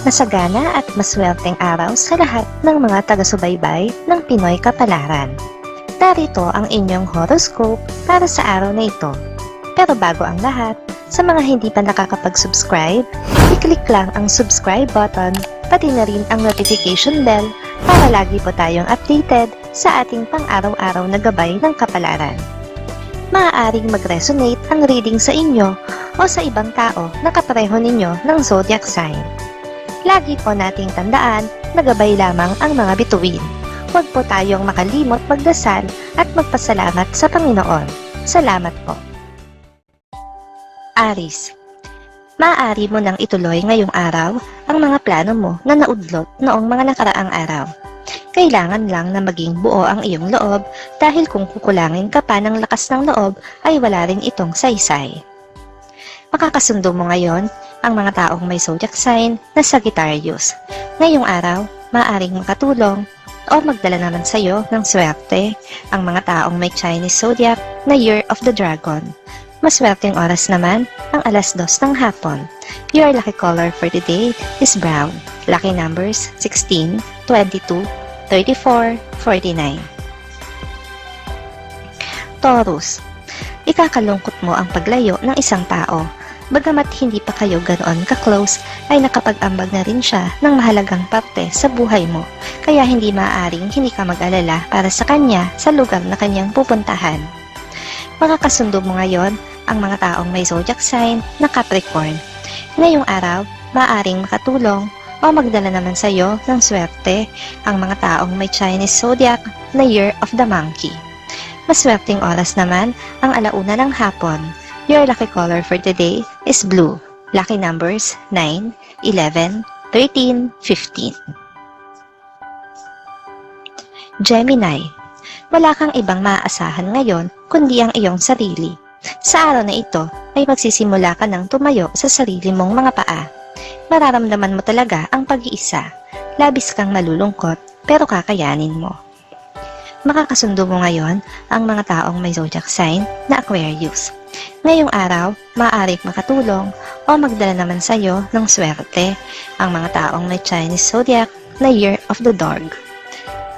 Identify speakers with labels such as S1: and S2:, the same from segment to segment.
S1: Masagana at maswerteng araw sa lahat ng mga taga-subaybay ng Pinoy Kapalaran. Narito ang inyong horoscope para sa araw na ito. Pero bago ang lahat, sa mga hindi pa nakakapag-subscribe, i-click lang ang subscribe button, pati na rin ang notification bell para lagi po tayong updated sa ating pang-araw-araw na gabay ng kapalaran. Maaaring mag-resonate ang reading sa inyo o sa ibang tao na kapareho ninyo ng zodiac sign. Lagi po nating tandaan na gabay lamang ang mga bituin. Huwag po tayong makalimot magdasal at magpasalamat sa Panginoon. Salamat po. Aries, maaari mo nang ituloy ngayong araw ang mga plano mo na naudlot noong mga nakaraang araw. Kailangan lang na maging buo ang iyong loob dahil kung kukulangin ka pa ng lakas ng loob ay wala rin itong saysay. Makakasundo mo ngayon ang mga taong may zodiac sign na Sagittarius. Ngayong araw, maaaring makatulong o magdala naman sa iyo ng swerte ang mga taong may Chinese zodiac na Year of the Dragon. Maswerteng oras naman ang 2:00 ng hapon. Your lucky color for today is brown. Lucky numbers 16, 22, 34, 49. Taurus, ikakalungkot mo ang paglayo ng isang tao. Bagamat hindi pa kayo ganoon ka-close, ay nakapag-ambag na rin siya ng mahalagang parte sa buhay mo, kaya hindi maaaring hindi ka mag-alala para sa kanya sa lugar na kanyang pupuntahan. Makakasundo mo ngayon ang mga taong may zodiac sign na Capricorn. Ngayong araw, maaaring makatulong o magdala naman sa iyo ng swerte ang mga taong may Chinese zodiac na Year of the Monkey. Maswerteng oras naman ang 1:00 ng hapon. Your lucky color for today is blue. Lucky numbers 9, 11, 13, 15. Gemini, wala kang ibang maaasahan ngayon kundi ang iyong sarili. Sa araw na ito ay magsisimula ka ng tumayo sa sarili mong mga paa. Mararamdaman mo talaga ang pag-iisa. Labis kang malulungkot pero kakayanin mo. Makakasundo mo ngayon ang mga taong may zodiac sign na Aquarius. Ngayong araw, maaaring makatulong o magdala naman sa iyo ng swerte ang mga taong may Chinese zodiac na Year of the Dog.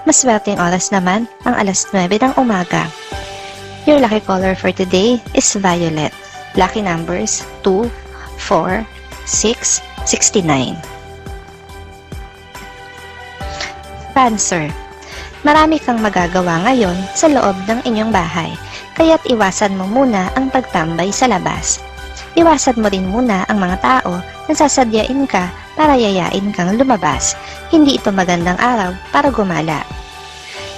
S1: Maswerteng oras naman ang 9:00 ng umaga. Your lucky color for today is violet. Lucky numbers 2, 4, 6, 69. Cancer, marami kang magagawa ngayon sa loob ng inyong bahay. Kaya't iwasan mo muna ang pagtambay sa labas. Iwasan mo rin muna ang mga tao na sasadyain ka para yayain kang lumabas. Hindi ito magandang araw para gumala.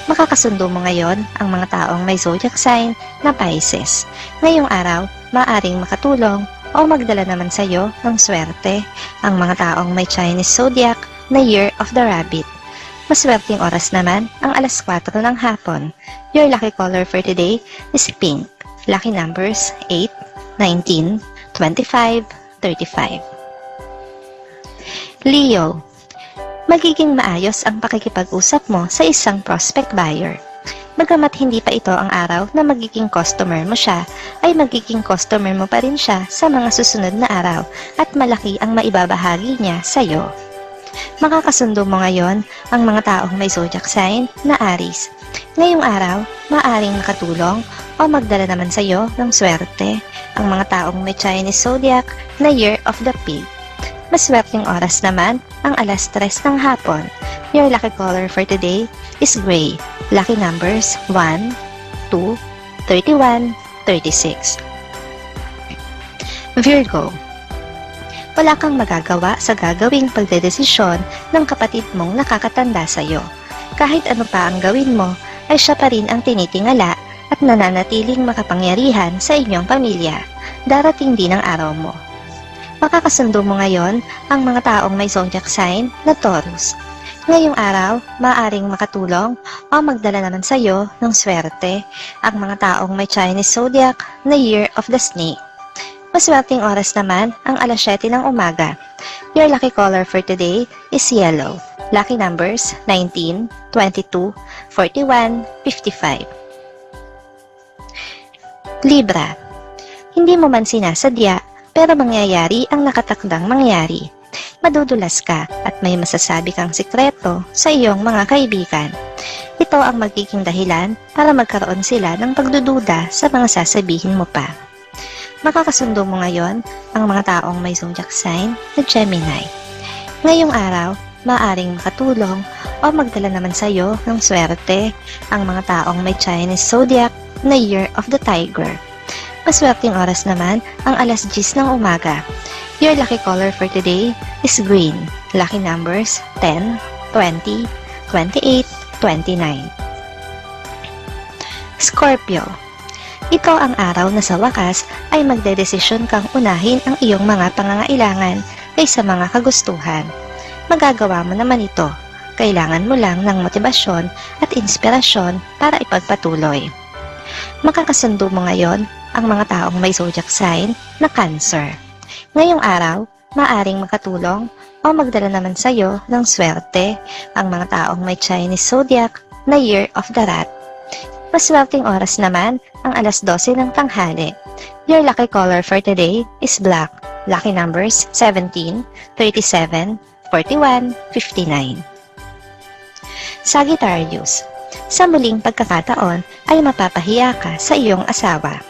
S1: Makakasundo mo ngayon ang mga taong may zodiac sign na Pisces. Ngayong araw, maaaring makatulong o magdala naman sa iyo ng swerte ang mga taong may Chinese zodiac na Year of the Rabbit. Maswerteng oras naman ang 4:00 ng hapon. Your lucky color for today is pink. Lucky numbers 8, 19, 25, 35. Leo, magiging maayos ang pakikipag-usap mo sa isang prospect buyer. Bagamat hindi pa ito ang araw na magiging customer mo siya, ay magiging customer mo pa rin siya sa mga susunod na araw at malaki ang maibabahagi niya sa iyo. Makakasundo mo ngayon ang mga taong may zodiac sign na Aries. Ngayong araw, maaaring makatulong o magdala naman sa iyo ng swerte ang mga taong may Chinese zodiac na Year of the Pig. Maswerteng oras naman ang 3:00 ng hapon. Your lucky color for today is gray. Lucky numbers 1, 2, 31, 36. Virgo, wala kang magagawa sa gagawing pagdedesisyon ng kapatid mong nakakatanda sa iyo. Kahit ano pa ang gawin mo, ay siya pa rin ang tinitingala at nananatiling makapangyarihan sa inyong pamilya. Darating din ang araw mo. Makakasundo mo ngayon ang mga taong may zodiac sign na Taurus. Ngayong araw, maaaring makatulong o magdala naman sa iyo ng swerte ang mga taong may Chinese zodiac na Year of the Snake. Maswerteng oras naman ang 7:00 ng umaga. Your lucky color for today is yellow. Lucky numbers 19, 22, 41, 55. Libra, hindi mo man sinasadya pero mangyayari ang nakatakdang mangyari. madudulas ka at may masasabi kang sikreto sa iyong mga kaibigan. Ito ang magiging dahilan para magkaroon sila ng pagdududa sa mga sasabihin mo pa. Makakasundo mo ngayon ang mga taong may zodiac sign na Gemini. Ngayong araw, maaaring makatulong o magdala naman sa iyo ng swerte ang mga taong may Chinese zodiac na Year of the Tiger. Maswerteng oras naman ang alas 10 ng umaga. Your lucky color for today is green. Lucky numbers 10, 20, 28, 29. Scorpio. Ito ang araw na sa wakas ay magdedesisyon kang unahin ang iyong mga pangangailangan kaysa mga kagustuhan. Magagawa mo naman ito. Kailangan mo lang ng motibasyon at inspirasyon para ipagpatuloy. Makakasundo mo ngayon ang mga taong may zodiac sign na Cancer. Ngayong araw, maaring makatulong o magdala naman sa iyo ng swerte ang mga taong may Chinese zodiac na Year of the Rat. Maswerteng oras naman ang alas 12 ng tanghali. Your lucky color for today is black. Lucky numbers 17, 37, 41, 59. Sagittarius. Sa muling pagkakataon ay mapapahiya ka sa iyong asawa.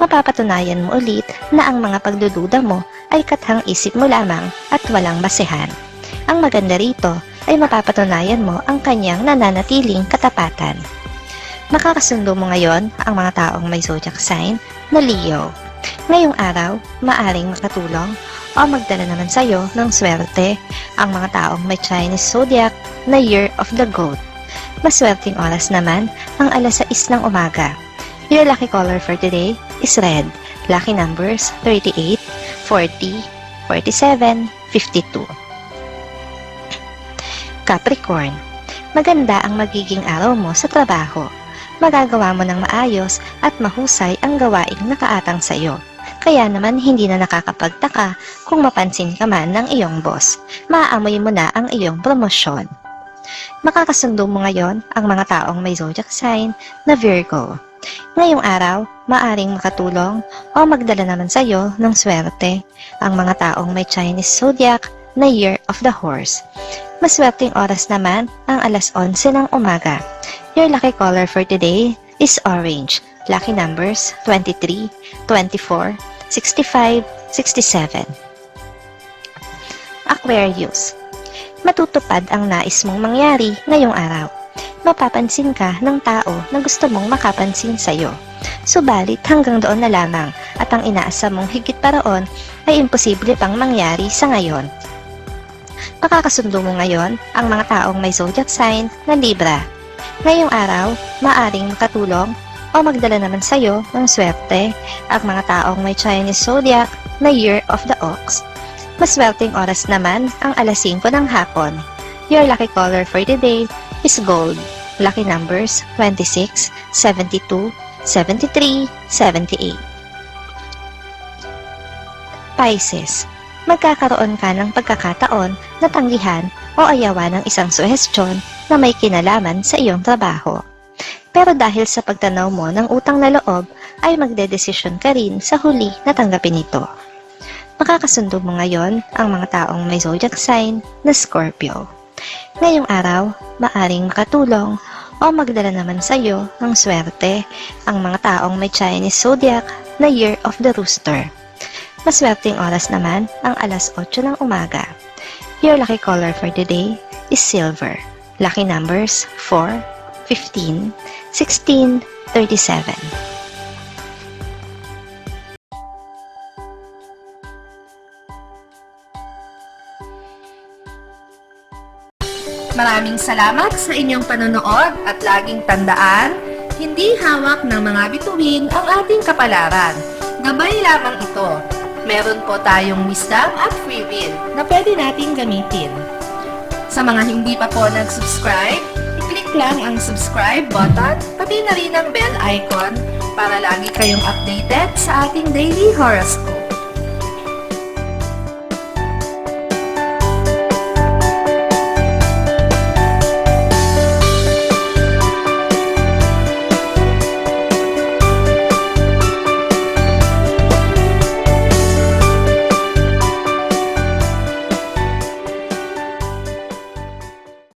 S1: Mapapatunayan mo ulit na ang mga pagdududa mo ay kathang isip mo lamang at walang basehan. Ang maganda rito ay mapapatunayan mo ang kanyang nananatiling katapatan. Makakasundo mo ngayon ang mga taong may zodiac sign na Leo. Ngayong araw, maaring makatulong o magdala naman sa iyo ng swerte ang mga taong may Chinese zodiac na Year of the Goat. Maswerteng oras naman ang alas 6 ng umaga. Your lucky color for today is red. Lucky numbers 38, 40, 47, 52. Capricorn. Maganda ang magiging araw mo sa trabaho. Magagawa mo ng maayos at mahusay ang gawaing nakaatang sa iyo. Kaya naman hindi na nakakapagtaka kung mapansin ka man ng iyong boss. Maaamoy mo na ang iyong promosyon. Makakasundo mo ngayon ang mga taong may zodiac sign na Virgo. Ngayong araw, maaring makatulong o magdala naman sa iyo ng swerte ang mga taong may Chinese zodiac na Year of the Horse. Maswerteng oras naman ang alas 11 ng umaga. Your lucky color for today is orange. Lucky numbers 23, 24, 65, 67. Aquarius. Matutupad ang nais mong mangyari ngayong araw. Mapapansin ka ng tao na gusto mong makapansin sa iyo. Subalit hanggang doon na lamang at ang inaasa mong higit pa roon ay imposible pang mangyari sa ngayon. Makakasundo mo ngayon ang mga taong may zodiac sign na Libra. Ngayong araw, maaring makatulong o magdala naman sa iyo ng swerte ang mga taong may Chinese zodiac na Year of the Ox. Maswerteng oras naman ang alas 5 ng hapon. Your lucky color for today is gold. Lucky numbers 26, 72, 73, 78. Pisces. Magkakaroon ka ng pagkakataon na tanggihan o ayawan ng isang suhestyon na may kinalaman sa iyong trabaho. Pero dahil sa pagtanaw mo ng utang na loob, ay magdedesisyon ka rin sa huli na tanggapin ito. Makakasundo mo ngayon ang mga taong may zodiac sign na Scorpio. Ngayong araw, maaring makatulong o magdala naman sa iyo ng swerte ang mga taong may Chinese zodiac na Year of the Rooster. Maswerteng oras naman ang alas 8 ng umaga. Your lucky color for today is silver. Lucky numbers 4, 15, 16, 37.
S2: Maraming salamat sa inyong panonood at laging tandaan, hindi hawak ng mga bituin ang ating kapalaran. Gabay lamang ito. Meron po tayong wisdom at free will na pwede nating gamitin. Sa mga hindi pa po nag-subscribe, i-click lang ang subscribe button, pati na rin ang bell icon para lagi kayong updated sa ating daily horoscope.